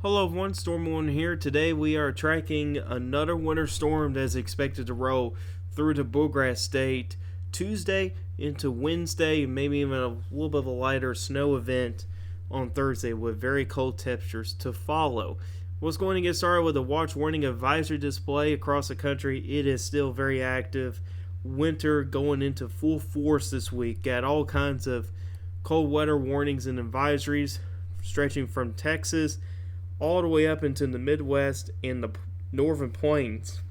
Hello everyone, Storm1 here. Today we are tracking another winter storm that's expected to roll through the Bluegrass State Tuesday into Wednesday, maybe even a little bit of a lighter snow event on Thursday with very cold temperatures to follow. What's going to get started with a watch warning advisory display across the country. It is still very active. Winter going into full force this week. Got all kinds of cold weather warnings and advisories stretching from Texas all the way up into the Midwest and the Northern Plains.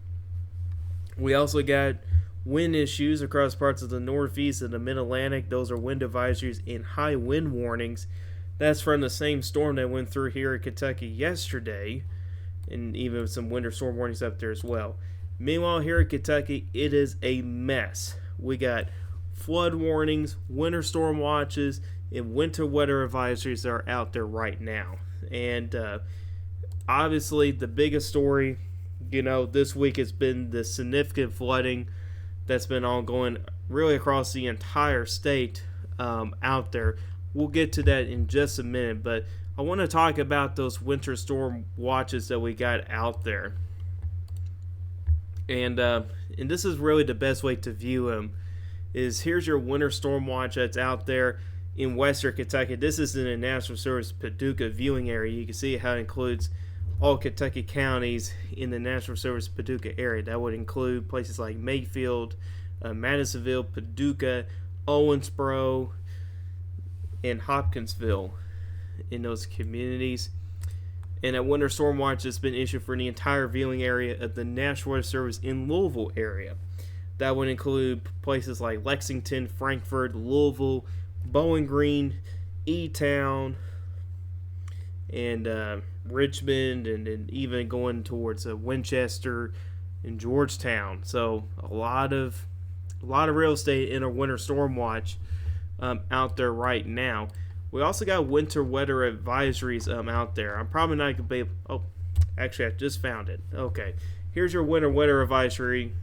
We also got wind issues across parts of the Northeast and the Mid-Atlantic. Those are wind advisories and high wind warnings. That's from the same storm that went through here in Kentucky yesterday, and even some winter storm warnings up there as well. Meanwhile, here in Kentucky, it is a mess. We got flood warnings, winter storm watches, and winter weather advisories that are out there right now. And obviously, the biggest story, this week has been the significant flooding that's been ongoing really across the entire state out there. We'll get to that in just a minute, but I want to talk about those winter storm watches that we got out there. And this is really the best way to view them. Here's your winter storm watch that's out there in western Kentucky. This is in the National Service Paducah viewing area. You can see how it includes all Kentucky counties in the National Service Paducah area. That would include places like Mayfield, Madisonville, Paducah, Owensboro, and Hopkinsville in those communities. And a winter storm watch has been issued for the entire viewing area of the National Weather Service in Louisville area. That would include places like Lexington, Frankfort, Louisville, Bowling Green, E-Town, and Richmond, and even going towards Winchester and Georgetown. So a lot of real estate in a winter storm watch out there right now. We also got winter weather advisories out there. I'm probably not going to be able... Oh, actually, I just found it. Okay. Here's your winter weather advisory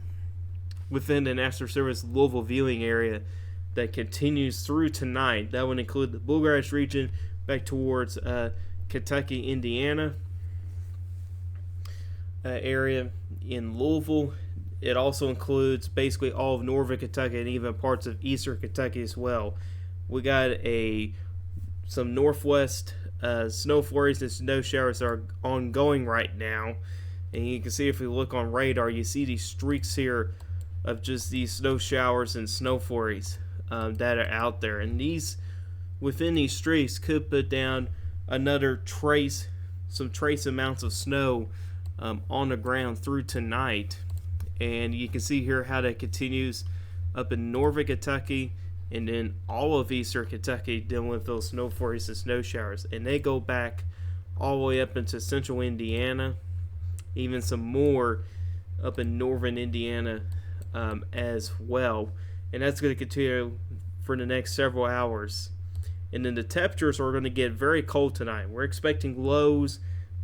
within the National Service Louisville viewing area that continues through tonight. That would include the Bluegrass region back towards Kentucky, Indiana area in Louisville. It also includes basically all of northern Kentucky and even parts of eastern Kentucky as well. We got some northwest snow flurries and snow showers that are ongoing right now. And you can see if we look on radar, you see these streaks here of just these snow showers and snow flurries that are out there. And within these streaks could put down another some trace amounts of snow on the ground through tonight. And you can see here how that continues up in northern Kentucky and then all of eastern Kentucky dealing with those snow flurries and snow showers. And they go back all the way up into central Indiana, even some more up in northern Indiana as well. And that's going to continue for the next several hours. And then the temperatures are going to get very cold tonight. We're expecting low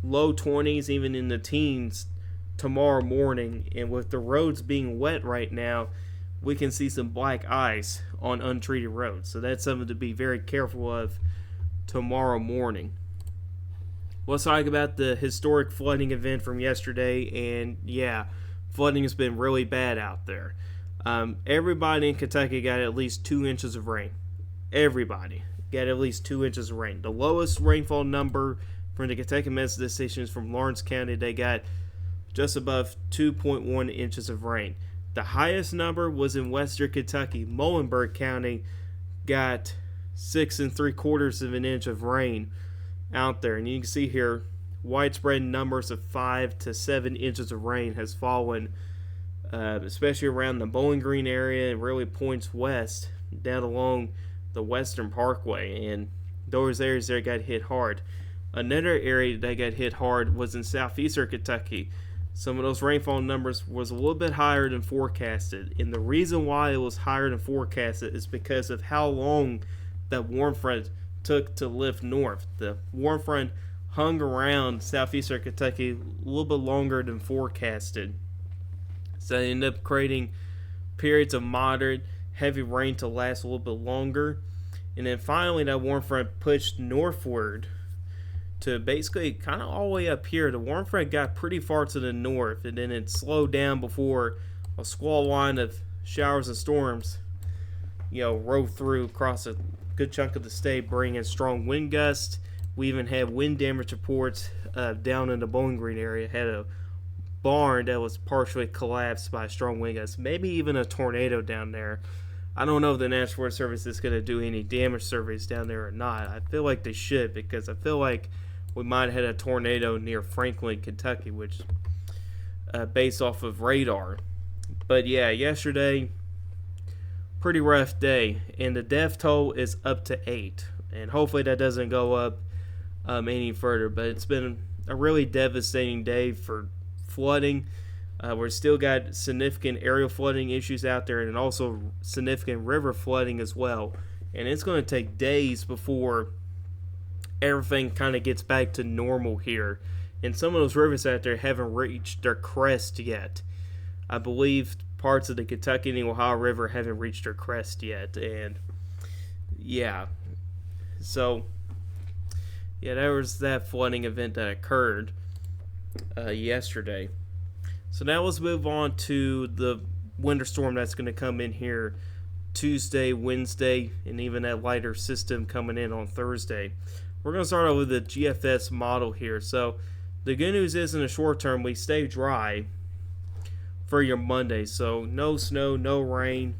20s, even in the teens tomorrow morning. And with the roads being wet right now, we can see some black ice on untreated roads. So that's something to be very careful of tomorrow morning. Let's talk about the historic flooding event from yesterday. And yeah, flooding has been really bad out there. Everybody in Kentucky got at least 2 inches of rain. Everybody got at least 2 inches of rain. The lowest rainfall number from the Kentucky Methodist Station is from Lawrence County. They got just above 2.1 inches of rain. The highest number was in western Kentucky. Muhlenberg County got 6 3/4 of an inch of rain out there. And you can see here widespread numbers of 5 to 7 inches of rain has fallen, especially around the Bowling Green area and really points west down along the Western Parkway. And those areas there got hit hard. Another area that got hit hard was in southeastern Kentucky. Some of those rainfall numbers was a little bit higher than forecasted. And the reason why it was higher than forecasted is because of how long that warm front took to lift north. The warm front hung around southeastern Kentucky a little bit longer than forecasted. So they ended up creating periods of moderate, heavy rain to last a little bit longer. And then finally that warm front pushed northward to basically kind of all the way up here. The warm front got pretty far to the north, and then it slowed down before a squall line of showers and storms, rode through across a good chunk of the state, bringing strong wind gusts. We even had wind damage reports down in the Bowling Green area. Had a barn that was partially collapsed by strong wind gusts, maybe even a tornado down there. I don't know if the National Weather Service is going to do any damage surveys down there or not. I feel like they should, because I feel like we might have had a tornado near Franklin, Kentucky, which based off of radar. But yeah, yesterday, pretty rough day, and the death toll is up to 8, and hopefully that doesn't go up any further. But it's been a really devastating day for flooding. We're still got significant aerial flooding issues out there, and also significant river flooding as well. And it's going to take days before everything kind of gets back to normal here. And some of those rivers out there haven't reached their crest yet. I believe parts of the Kentucky and Ohio River haven't reached their crest yet. And yeah, so yeah, there was that flooding event that occurred yesterday. So now let's move on to the winter storm that's going to come in here Tuesday, Wednesday, and even that lighter system coming in on Thursday. We're going to start out with the GFS model here. So the good news is, in the short term, we stay dry for your Monday. So no snow, no rain.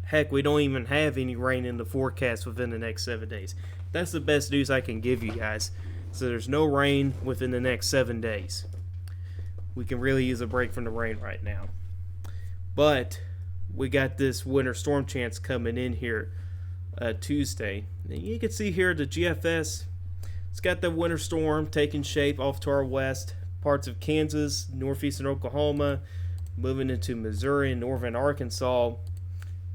Heck, we don't even have any rain in the forecast within the next 7 days. That's the best news I can give you guys. So there's no rain within the next 7 days. We can really use a break from the rain right now. But we got this winter storm chance coming in here Tuesday. And you can see here the GFS. It's got the winter storm taking shape off to our west. Parts of Kansas, northeastern Oklahoma, moving into Missouri and northern Arkansas.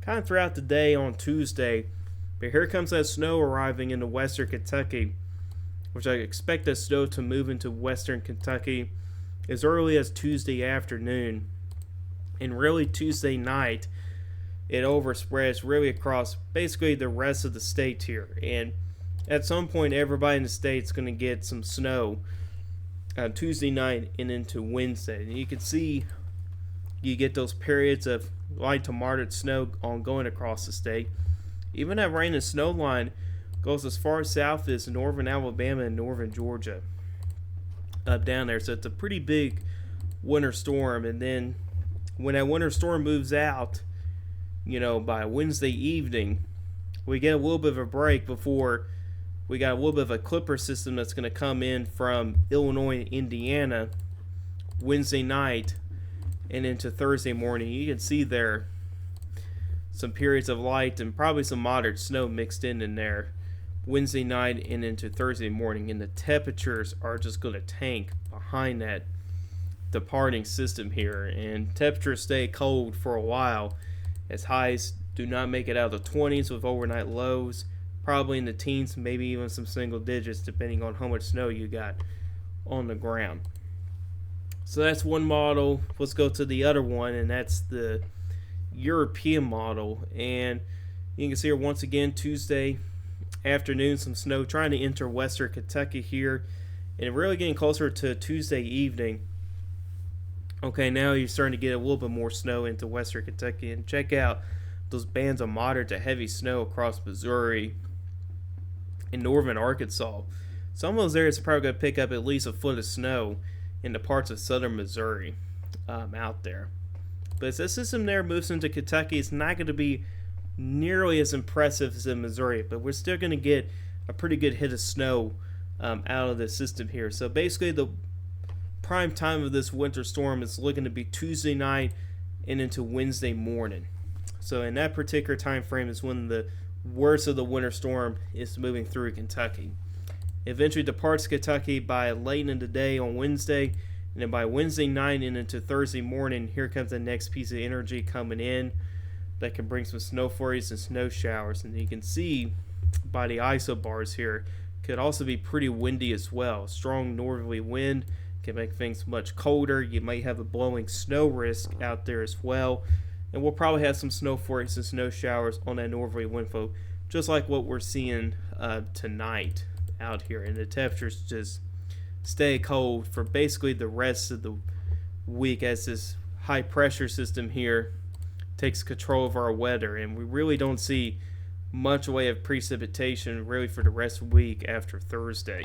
Kind of throughout the day on Tuesday. But here comes that snow arriving into western Kentucky, which I expect that snow to move into western Kentucky as early as Tuesday afternoon. And really Tuesday night, it overspreads really across basically the rest of the state here. And at some point, everybody in the state's going to get some snow Tuesday night and into Wednesday. And you can see you get those periods of light to moderate snow ongoing across the state. Even that rain and snow line goes as far south as northern Alabama and northern Georgia up down there. So it's a pretty big winter storm. And then when that winter storm moves out, by Wednesday evening, we get a little bit of a break before we got a little bit of a clipper system that's going to come in from Illinois and Indiana Wednesday night and into Thursday morning. You can see there some periods of light and probably some moderate snow mixed in there Wednesday night and into Thursday morning. And the temperatures are just going to tank behind that departing system here. And temperatures stay cold for a while, as highs do not make it out of the 20s with overnight lows, probably in the teens, maybe even some single digits, depending on how much snow you got on the ground. So that's one model. Let's go to the other one, and that's the European model. And you can see here once again Tuesday afternoon, some snow trying to enter western Kentucky here, and really getting closer to Tuesday evening. Okay, now you're starting to get a little bit more snow into western Kentucky, and check out those bands of moderate to heavy snow across Missouri and northern Arkansas. Some of those areas are probably going to pick up at least a foot of snow in the parts of southern Missouri out there. But as this system there moves into Kentucky, it's not going to be nearly as impressive as in Missouri, but we're still going to get a pretty good hit of snow out of the system here. So basically the prime time of this winter storm is looking to be Tuesday night and into Wednesday morning. So in that particular time frame is when the worst of the winter storm is moving through Kentucky. It eventually departs Kentucky by late in the day on Wednesday, and then by Wednesday night and into Thursday morning, here comes the next piece of energy coming in that can bring some snow flurries and snow showers. And you can see by the isobars here, could also be pretty windy as well. Strong northerly wind can make things much colder. You might have a blowing snow risk out there as well. And we'll probably have some snow flurries and snow showers on that northerly wind flow, just like what we're seeing tonight out here, and the temperatures just stay cold for basically the rest of the week as this high pressure system here takes control of our weather, and we really don't see much way of precipitation really for the rest of the week after Thursday.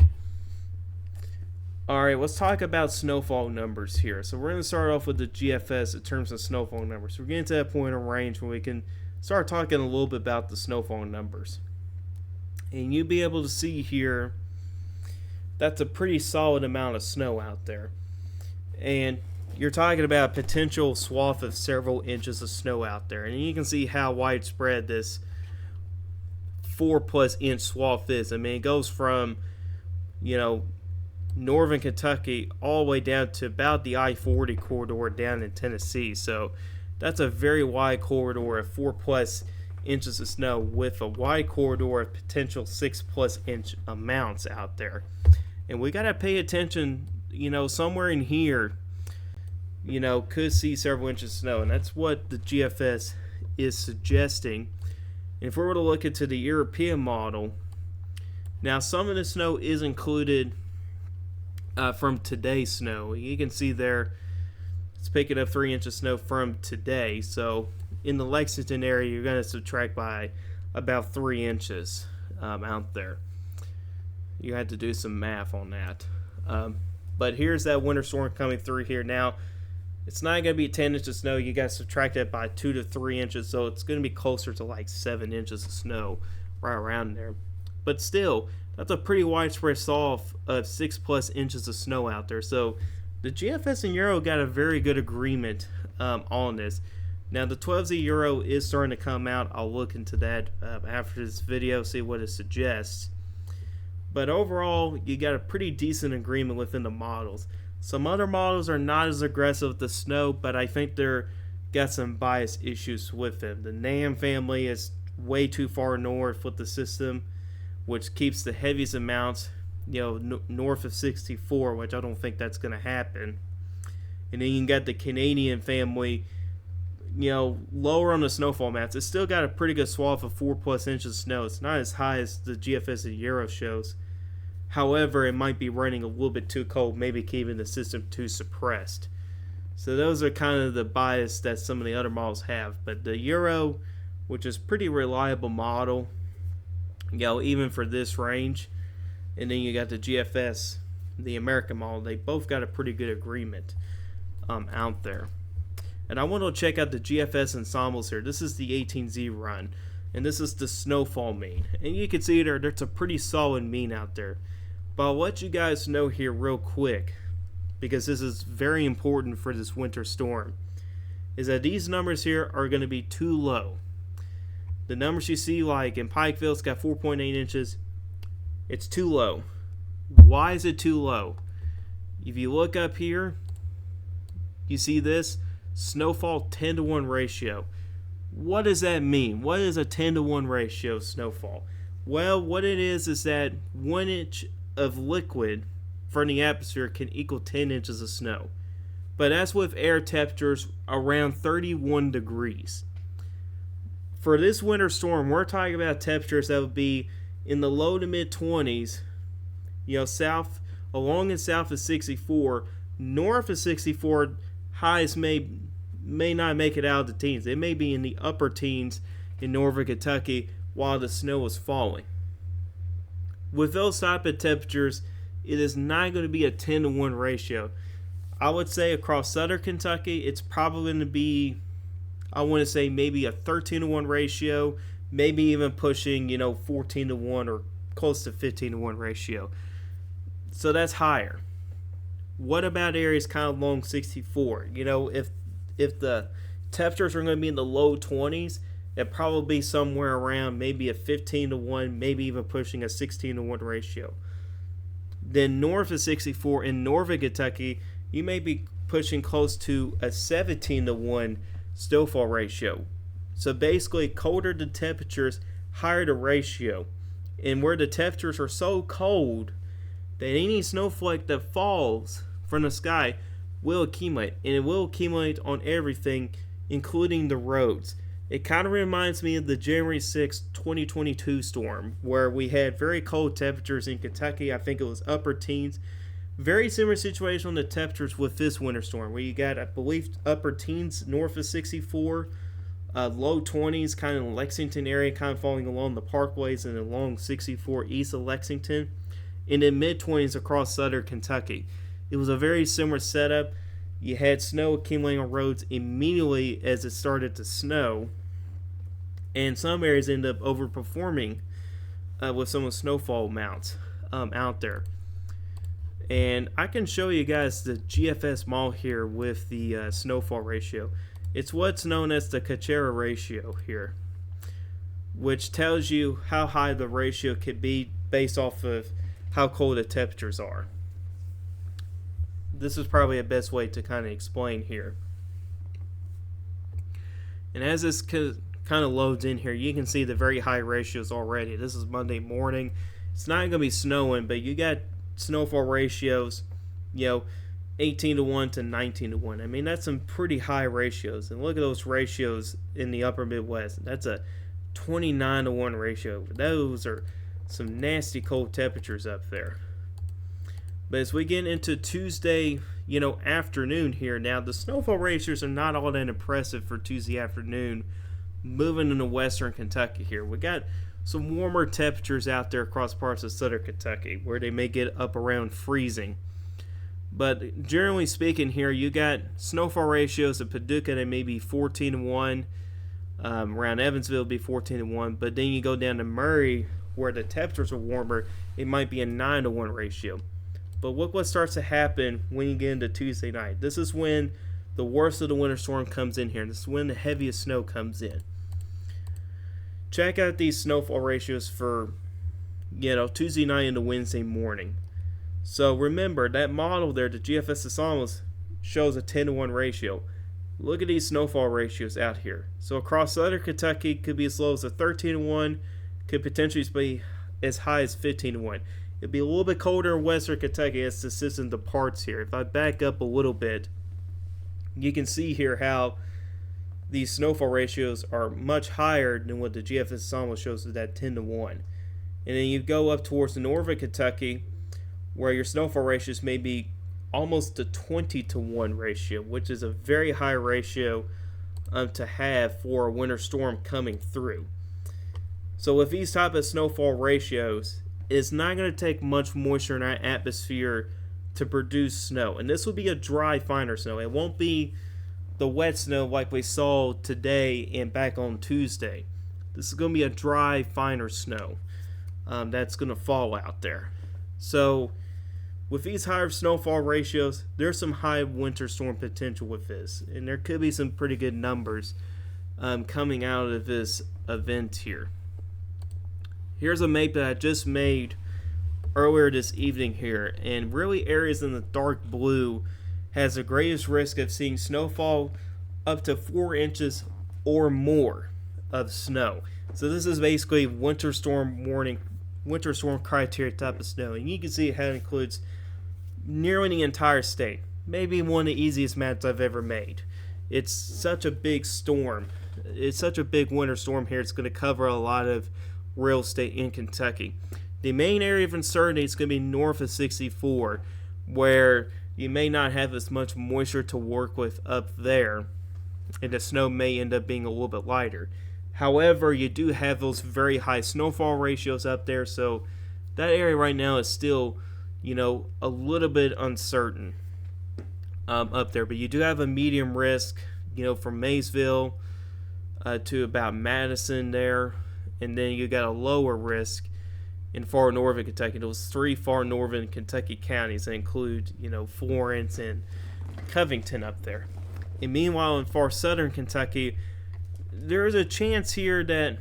Alright, let's talk about snowfall numbers here. So we're going to start off with the GFS in terms of snowfall numbers. We're getting to that point in range where we can start talking a little bit about the snowfall numbers. And you'll be able to see here that's a pretty solid amount of snow out there. And you're talking about a potential swath of several inches of snow out there. And you can see how widespread this 4+ inch swath is. I mean, it goes from, northern Kentucky all the way down to about the I-40 corridor down in Tennessee. So that's a very wide corridor of 4+ inches of snow with a wide corridor of potential 6+ inch amounts out there. And we got to pay attention, somewhere in here, could see several inches of snow. And that's what the GFS is suggesting. And if we were to look into the European model, now some of the snow is included from today's snow. You can see there it's picking up 3 inches of snow from today. So in the Lexington area, you're going to subtract by about 3 inches out there. You had to do some math on that. But here's that winter storm coming through here. Now, it's not going to be 10 inches of snow. You got to subtract that by 2 to 3 inches. So it's going to be closer to like 7 inches of snow right around there. But still, that's a pretty widespread swath of 6+ inches of snow out there. So the GFS and Euro got a very good agreement on this. Now the 12Z Euro is starting to come out. I'll look into that after this video, see what it suggests. But overall, you got a pretty decent agreement within the models. Some other models are not as aggressive with the snow, but I think they're got some bias issues with them. The NAM family is way too far north with the system, which keeps the heaviest amounts, north of 64, which I don't think that's going to happen. And then you got the Canadian family, lower on the snowfall maps. It's still got a pretty good swath of 4+ inches of snow. It's not as high as the GFS and Euro shows. However, it might be running a little bit too cold, maybe keeping the system too suppressed. So those are kind of the bias that some of the other models have. But the Euro, which is a pretty reliable model, even for this range, and then you got the GFS, the American model, they both got a pretty good agreement out there. And I want to check out the GFS ensembles here. This is the 18Z run, and this is the snowfall mean. And you can see there's a pretty solid mean out there. But I'll let you guys know here real quick, because this is very important for this winter storm, is that these numbers here are going to be too low. The numbers you see, like in Pikeville, it's got 4.8 inches. It's too low. Why is it too low? If you look up here, you see this snowfall 10-to-1 ratio. What does that mean? What is a 10-to-1 ratio of snowfall? Well, what it is that 1 inch of liquid from the atmosphere can equal 10 inches of snow. But that's with air temperatures around 31 degrees. For this winter storm, we're talking about temperatures that would be in the low to mid 20s, south, along and south of 64, north of 64, highs may not make it out of the teens. It may be in the upper teens in northern Kentucky while the snow is falling. With those type of temperatures, it is not going to be a 10-to-1 ratio. I would say across southern Kentucky, it's probably going to be, I want to say maybe a 13-to-1 ratio, maybe even pushing, 14-to-1 or close to 15-to-1 ratio. So that's higher. What about areas kind of along 64? If the temperatures are going to be in the low 20s, it'd probably be somewhere around maybe a 15-to-1, maybe even pushing a 16-to-1 ratio. Then north of 64 in northern Kentucky, you may be pushing close to a 17-to-1 snowfall ratio. So basically, colder the temperatures, higher the ratio. And where the temperatures are so cold that any snowflake that falls from the sky will accumulate. And it will accumulate on everything, including the roads. It kind of reminds me of the January 6, 2022 storm, where we had very cold temperatures in Kentucky. I think it was upper teens. Very similar situation on the temperatures with this winter storm, where you got, I believe, upper teens north of 64, low 20s kind of in the Lexington area, kind of falling along the parkways and along 64 east of Lexington, and then mid 20s across southern Kentucky. It was a very similar setup. You had snow accumulating on roads immediately as it started to snow, and some areas end up overperforming with some of the snowfall amounts out there. And I can show you guys the GFS model here with the snowfall ratio. It's what's known as the Kuchera ratio here, which tells you how high the ratio could be based off of how cold the temperatures are. This is probably the best way to kind of explain here. And as this kind of loads in here, you can see the very high ratios already. This is Monday morning. It's not going to be snowing, but you got snowfall ratios, 18 to 1 to 19 to 1. I mean, that's some pretty high ratios. And look at those ratios in the upper Midwest. That's a 29 to 1 ratio. Those are some nasty cold temperatures up there. But as we get into Tuesday, afternoon here, now the snowfall ratios are not all that impressive for Tuesday afternoon. Moving into western Kentucky here, we got some warmer temperatures out there across parts of southern Kentucky where they may get up around freezing. But generally speaking here, you got snowfall ratios at Paducah that may be 14 to 1. Around Evansville it'll be 14 to 1. But then you go down to Murray where the temperatures are warmer, it might be a 9 to 1 ratio. But look what starts to happen when you get into Tuesday night. This is when the worst of the winter storm comes in here. This is when the heaviest snow comes in. Check out these snowfall ratios for, Tuesday night into Wednesday morning. So remember, that model there, the GFS Asomos, shows a 10 to 1 ratio. Look at these snowfall ratios out here. So across southern Kentucky, could be as low as a 13 to 1, could potentially be as high as 15 to 1. It'd be a little bit colder in western Kentucky as the system departs here. If I back up a little bit, you can see here how these snowfall ratios are much higher than what the GFS Asomos shows at that 10 to 1. And then you go up towards the northern Kentucky, where your snowfall ratios may be almost a 20 to 1 ratio, which is a very high ratio to have for a winter storm coming through. So with these type of snowfall ratios, it's not going to take much moisture in our atmosphere to produce snow. And this will be a dry, finer snow. It won't be the wet snow like we saw today and back on Tuesday. This is going to be a dry, finer snow that's going to fall out there. So with these higher snowfall ratios, there's some high winter storm potential with this. And there could be some pretty good numbers coming out of this event here. Here's a map that I just made earlier this evening here, and really areas in the dark blue has the greatest risk of seeing snowfall up to 4 inches or more of snow. So this is basically winter storm warning, winter storm criteria type of snow, and you can see how it includes nearly the entire state. Maybe one of the easiest maps I've ever made. It's such a big storm. It's such a big winter storm here. It's going to cover a lot of real estate in Kentucky. The main area of uncertainty is going to be north of 64, where you may not have as much moisture to work with up there, and the snow may end up being a little bit lighter. However, you do have those very high snowfall ratios up there, so that area right now is still, a little bit uncertain up there. But you do have a medium risk, from Maysville to about Madison there. And then you got a lower risk in far northern Kentucky. Those 3 far northern Kentucky counties that include, Florence and Covington up there. And meanwhile, in far southern Kentucky, there is a chance here that,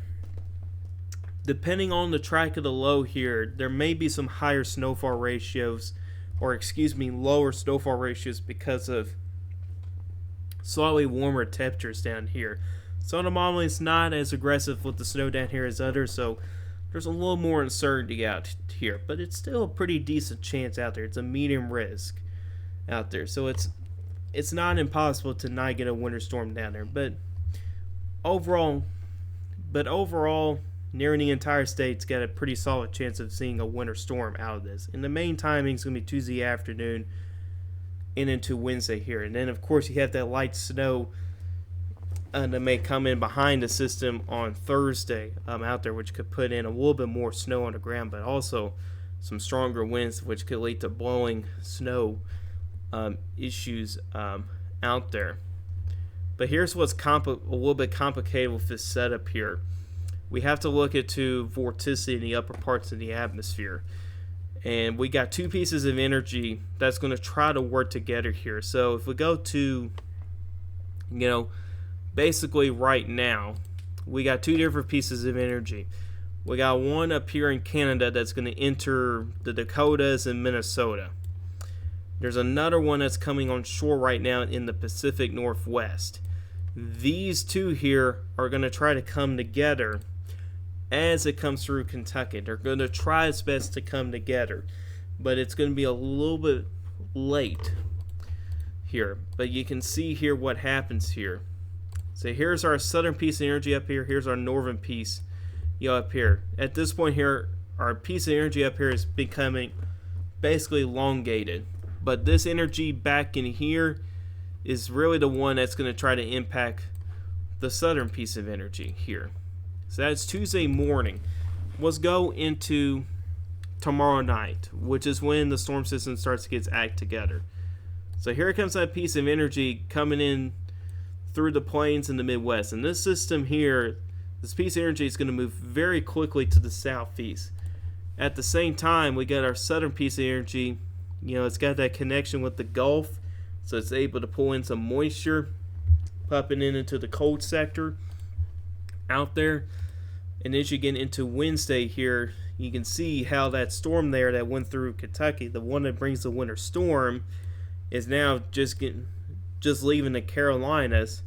depending on the track of the low here, there may be some higher snowfall ratios, lower snowfall ratios because of slightly warmer temperatures down here. Some anomaly is not as aggressive with the snow down here as others, so there's a little more uncertainty out here. But it's still a pretty decent chance out there. It's a medium risk out there. So it's not impossible to not get a winter storm down there. But overall, overall, nearing the entire state's got a pretty solid chance of seeing a winter storm out of this. And the main timing is going to be Tuesday afternoon and into Wednesday here. And then, of course, you have that light snow that may come in behind the system on Thursday out there, which could put in a little bit more snow on the ground, but also some stronger winds, which could lead to blowing snow issues out there. But here's what's a little bit complicated with this setup here. We have to look into vorticity in the upper parts of the atmosphere. And we got two pieces of energy that's going to try to work together here. So if we go to, basically right now, we got two different pieces of energy. We got one up here in Canada that's going to enter the Dakotas and Minnesota. There's another one that's coming on shore right now in the Pacific Northwest. These two here are going to try to come together as it comes through Kentucky. They're going to try its best to come together, but it's going to be a little bit late here. But you can see here what happens here. So here's our southern piece of energy up here. Here's our northern piece up here. At this point here, our piece of energy up here is becoming basically elongated. But this energy back in here is really the one that's going to try to impact the southern piece of energy here. So that's Tuesday morning. Let's go into tomorrow night, which is when the storm system starts to get its act together. So here comes that piece of energy coming in through the plains in the Midwest. And this system here, this piece of energy is going to move very quickly to the southeast. At the same time, we got our southern piece of energy. It's got that connection with the Gulf, so it's able to pull in some moisture, popping into the cold sector out there. And as you get into Wednesday here, you can see how that storm there that went through Kentucky, the one that brings the winter storm, is now just leaving the Carolinas.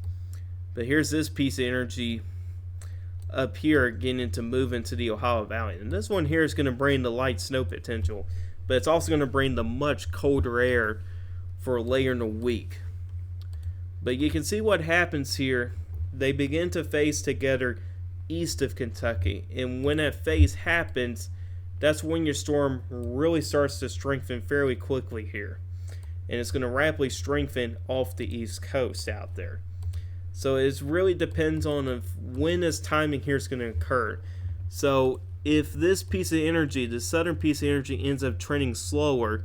But here's this piece of energy up here getting into moving to the Ohio Valley. And this one here is going to bring the light snow potential, but it's also going to bring the much colder air for later in the week. But you can see what happens here. They begin to phase together east of Kentucky, and when that phase happens, that's when your storm really starts to strengthen fairly quickly here, and it's going to rapidly strengthen off the east coast out there. So it really depends on when this timing here is going to occur. So if this piece of energy, the southern piece of energy, ends up trending slower,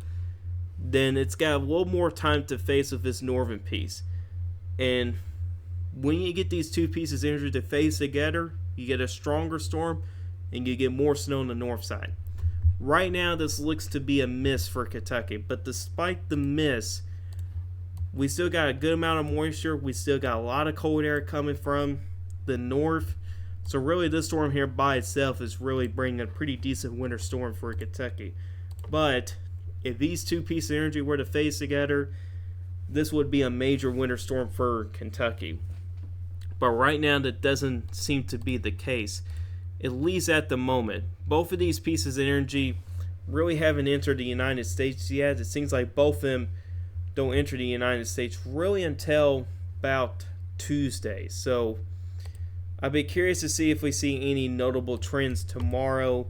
then it's got a little more time to face with this northern piece. And when you get these two pieces of energy to phase together, you get a stronger storm and you get more snow on the north side. Right now, this looks to be a miss for Kentucky, but despite the miss, we still got a good amount of moisture. We still got a lot of cold air coming from the north. So really, this storm here by itself is really bringing a pretty decent winter storm for Kentucky. But if these two pieces of energy were to phase together, this would be a major winter storm for Kentucky. But right now, that doesn't seem to be the case, at least at the moment. Both of these pieces of energy really haven't entered the United States yet. It seems like both of them don't enter the United States really until about Tuesday. So I'd be curious to see if we see any notable trends tomorrow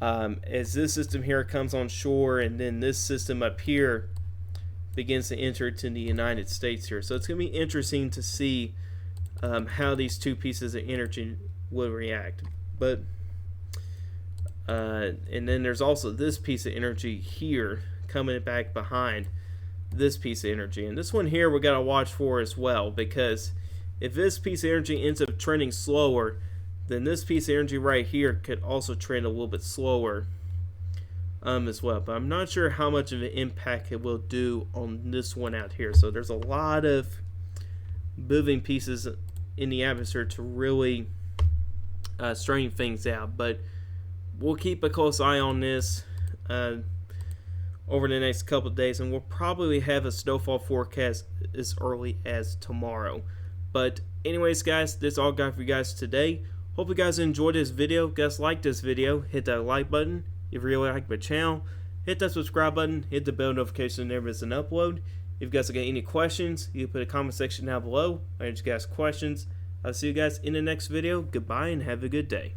as this system here comes on shore and then this system up here begins to enter into the United States here. So it's going to be interesting to see how these two pieces of energy will react. But and then there's also this piece of energy here coming back behind this piece of energy, and this one here we got to watch for as well, because if this piece of energy ends up trending slower, then this piece of energy right here could also trend a little bit slower as well. But I'm not sure how much of an impact it will do on this one out here. So there's a lot of moving pieces in the atmosphere to really straighten things out. But we'll keep a close eye on this over the next couple of days, and we'll probably have a snowfall forecast as early as tomorrow. But anyways, guys, that's all I got for you guys today. Hope you guys enjoyed this video. If you guys like this video, hit that like button. If you really like my channel, hit that subscribe button, hit the bell notification whenever it's an upload. If you guys got any questions, you can put a comment section down below. I answer you guys questions I'll see you guys in the next video. Goodbye and have a good day.